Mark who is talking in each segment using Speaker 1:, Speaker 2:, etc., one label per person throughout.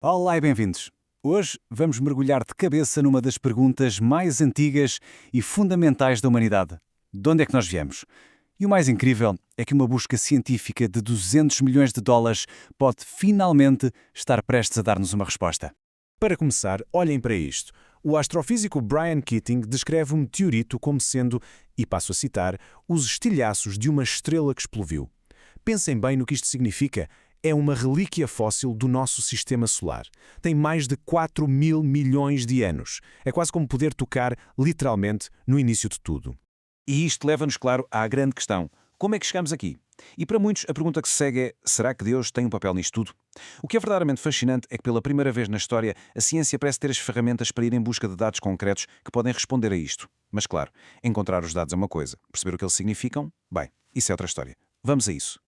Speaker 1: Olá e bem-vindos. Hoje vamos mergulhar de cabeça numa das perguntas mais antigas e fundamentais da humanidade. De onde é que nós viemos? E o mais incrível é que uma busca científica de 200 milhões de dólares pode finalmente estar prestes a dar-nos uma resposta.
Speaker 2: Para começar, olhem para isto. O astrofísico Brian Keating descreve um meteorito como sendo, e passo a citar, os estilhaços de uma estrela que explodiu. Pensem bem no que isto significa. É uma relíquia fóssil do nosso sistema solar. Tem mais de 4 mil milhões de anos. É quase como poder tocar, literalmente, no início de tudo.
Speaker 3: E isto leva-nos, claro, à grande questão. Como é que chegamos aqui? E para muitos, a pergunta que se segue é: será que Deus tem um papel nisto tudo? O que é verdadeiramente fascinante é que, pela primeira vez na história, a ciência parece ter as ferramentas para ir em busca de dados concretos que podem responder a isto. Mas, claro, encontrar os dados é uma coisa. Perceber o que eles significam? Bem, isso é outra história. Vamos a isso.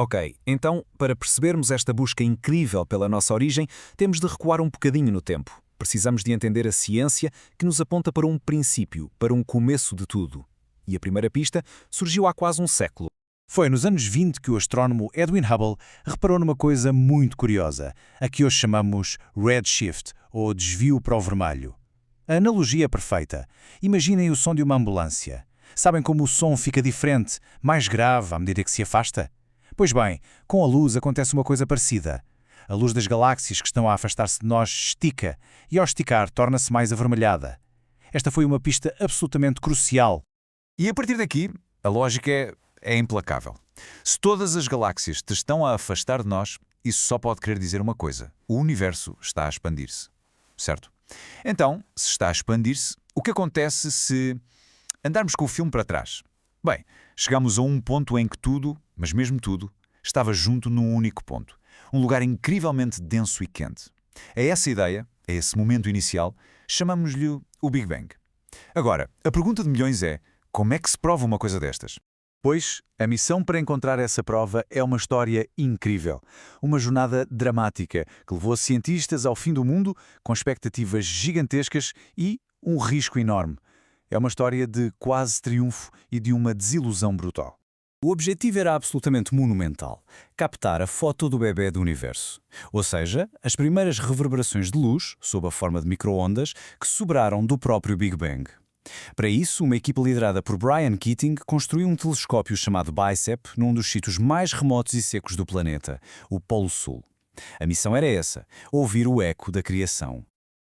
Speaker 4: Ok, então, para percebermos esta busca incrível pela nossa origem, temos de recuar um bocadinho no tempo. Precisamos de entender a ciência que nos aponta para um princípio, para um começo de tudo. E a primeira pista surgiu há quase um século.
Speaker 2: Foi nos anos 20 que o astrónomo Edwin Hubble reparou numa coisa muito curiosa, a que hoje chamamos redshift, ou desvio para o vermelho. A analogia é perfeita. Imaginem o som de uma ambulância. Sabem como o som fica diferente, mais grave à medida que se afasta? Pois bem, com a luz acontece uma coisa parecida. A luz das galáxias que estão a afastar-se de nós estica, e ao esticar torna-se mais avermelhada. Esta foi uma pista absolutamente crucial.
Speaker 5: E a partir daqui, a lógica é implacável. Se todas as galáxias te estão a afastar de nós, isso só pode querer dizer uma coisa: o universo está a expandir-se. Certo? Então, se está a expandir-se, o que acontece se andarmos com o filme para trás? Bem, chegamos a um ponto em que tudo, mas mesmo tudo, estava junto num único ponto. Um lugar incrivelmente denso e quente. A essa ideia, a esse momento inicial, chamamos-lhe o Big Bang. Agora, a pergunta de milhões é: como é que se prova uma coisa destas?
Speaker 1: Pois, a missão para encontrar essa prova é uma história incrível. Uma jornada dramática que levou cientistas ao fim do mundo com expectativas gigantescas e um risco enorme. É uma história de quase triunfo e de uma desilusão brutal. O objetivo era absolutamente monumental: captar a foto do bebê do universo. Ou seja, as primeiras reverberações de luz, sob a forma de micro-ondas, que sobraram do próprio Big Bang. Para isso, uma equipa liderada por Brian Keating construiu um telescópio chamado BICEP num dos sítios mais remotos e secos do planeta, o Polo Sul. A missão era essa: ouvir o eco da criação.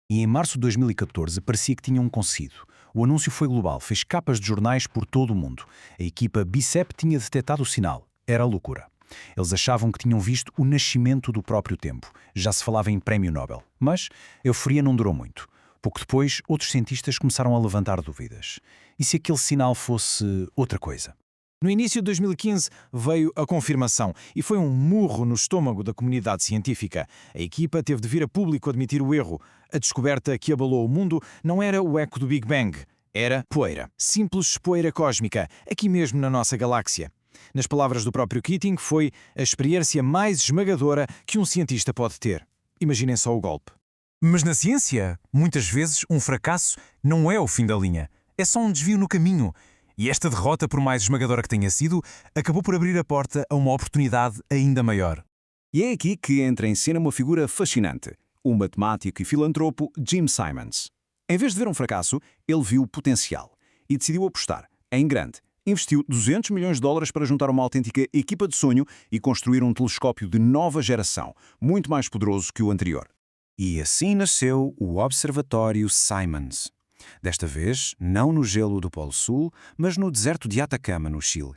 Speaker 1: E em março de 2014 parecia que tinham conseguido. O anúncio foi global, fez capas de jornais por todo o mundo. A equipa BICEP tinha detectado o sinal. Era loucura. Eles achavam que tinham visto o nascimento do próprio tempo. Já se falava em prémio Nobel. Mas a euforia não durou muito. Pouco depois, outros cientistas começaram a levantar dúvidas. E se aquele sinal fosse outra coisa?
Speaker 2: No início de 2015 veio a confirmação e foi um murro no estômago da comunidade científica. A equipa teve de vir a público admitir o erro. A descoberta que abalou o mundo não era o eco do Big Bang, era poeira. Simples poeira cósmica, aqui mesmo na nossa galáxia. Nas palavras do próprio Keating, foi a experiência mais esmagadora que um cientista pode ter. Imaginem só o golpe.
Speaker 4: Mas na ciência, muitas vezes, um fracasso não é o fim da linha. É só um desvio no caminho. E esta derrota, por mais esmagadora que tenha sido, acabou por abrir a porta a uma oportunidade ainda maior.
Speaker 1: E é aqui que entra em cena uma figura fascinante: o matemático e filantropo Jim Simons. Em vez de ver um fracasso, ele viu potencial e decidiu apostar em grande. Investiu 200 milhões de dólares para juntar uma autêntica equipa de sonho e construir um telescópio de nova geração, muito mais poderoso que o anterior. E assim nasceu o Observatório Simons. Desta vez, não no gelo do Polo Sul, mas no deserto de Atacama, no Chile.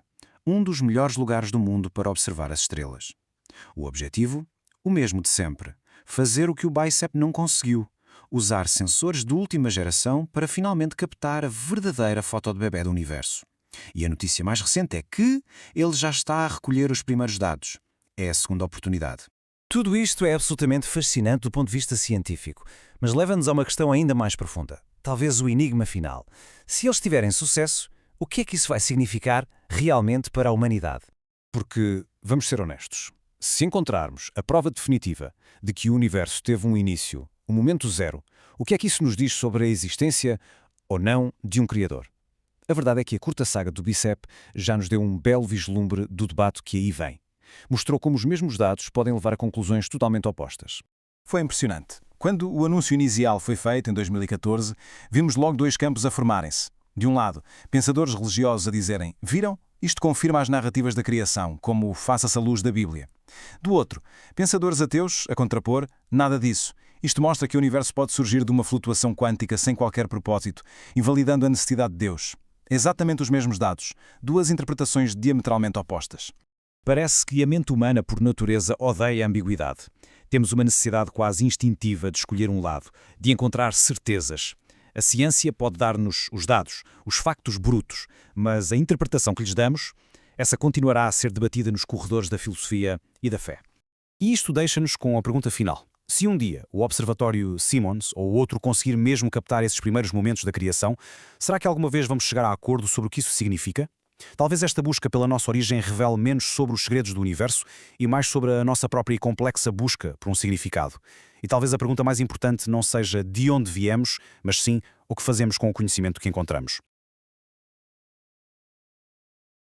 Speaker 1: Um dos melhores lugares do mundo para observar as estrelas. O objetivo? O mesmo de sempre. Fazer o que o BICEP não conseguiu. Usar sensores de última geração para finalmente captar a verdadeira foto de bebê do universo. E a notícia mais recente é que ele já está a recolher os primeiros dados. É a segunda oportunidade.
Speaker 4: Tudo isto é absolutamente fascinante do ponto de vista científico, mas leva-nos a uma questão ainda mais profunda. Talvez o enigma final. Se eles tiverem sucesso, o que é que isso vai significar realmente para a humanidade?
Speaker 1: Porque, vamos ser honestos, se encontrarmos a prova definitiva de que o universo teve um início, um momento zero, o que é que isso nos diz sobre a existência ou não de um Criador? A verdade é que a curta saga do BICEP já nos deu um belo vislumbre do debate que aí vem. Mostrou como os mesmos dados podem levar a conclusões totalmente opostas.
Speaker 6: Foi impressionante. Quando o anúncio inicial foi feito, em 2014, vimos logo dois campos a formarem-se. De um lado, pensadores religiosos a dizerem: viram? Isto confirma as narrativas da criação, como faça-se a luz da Bíblia. Do outro, pensadores ateus a contrapor: nada disso. Isto mostra que o universo pode surgir de uma flutuação quântica sem qualquer propósito, invalidando a necessidade de Deus. Exatamente os mesmos dados, duas interpretações diametralmente opostas.
Speaker 4: Parece que a mente humana, por natureza, odeia a ambiguidade. Temos uma necessidade quase instintiva de escolher um lado, de encontrar certezas. A ciência pode dar-nos os dados, os factos brutos, mas a interpretação que lhes damos, essa continuará a ser debatida nos corredores da filosofia e da fé. E isto deixa-nos com a pergunta final. Se um dia o Observatório Simons ou outro conseguir mesmo captar esses primeiros momentos da criação, será que alguma vez vamos chegar a acordo sobre o que isso significa? Talvez esta busca pela nossa origem revele menos sobre os segredos do universo e mais sobre a nossa própria e complexa busca por um significado. E talvez a pergunta mais importante não seja de onde viemos, mas sim o que fazemos com o conhecimento que encontramos.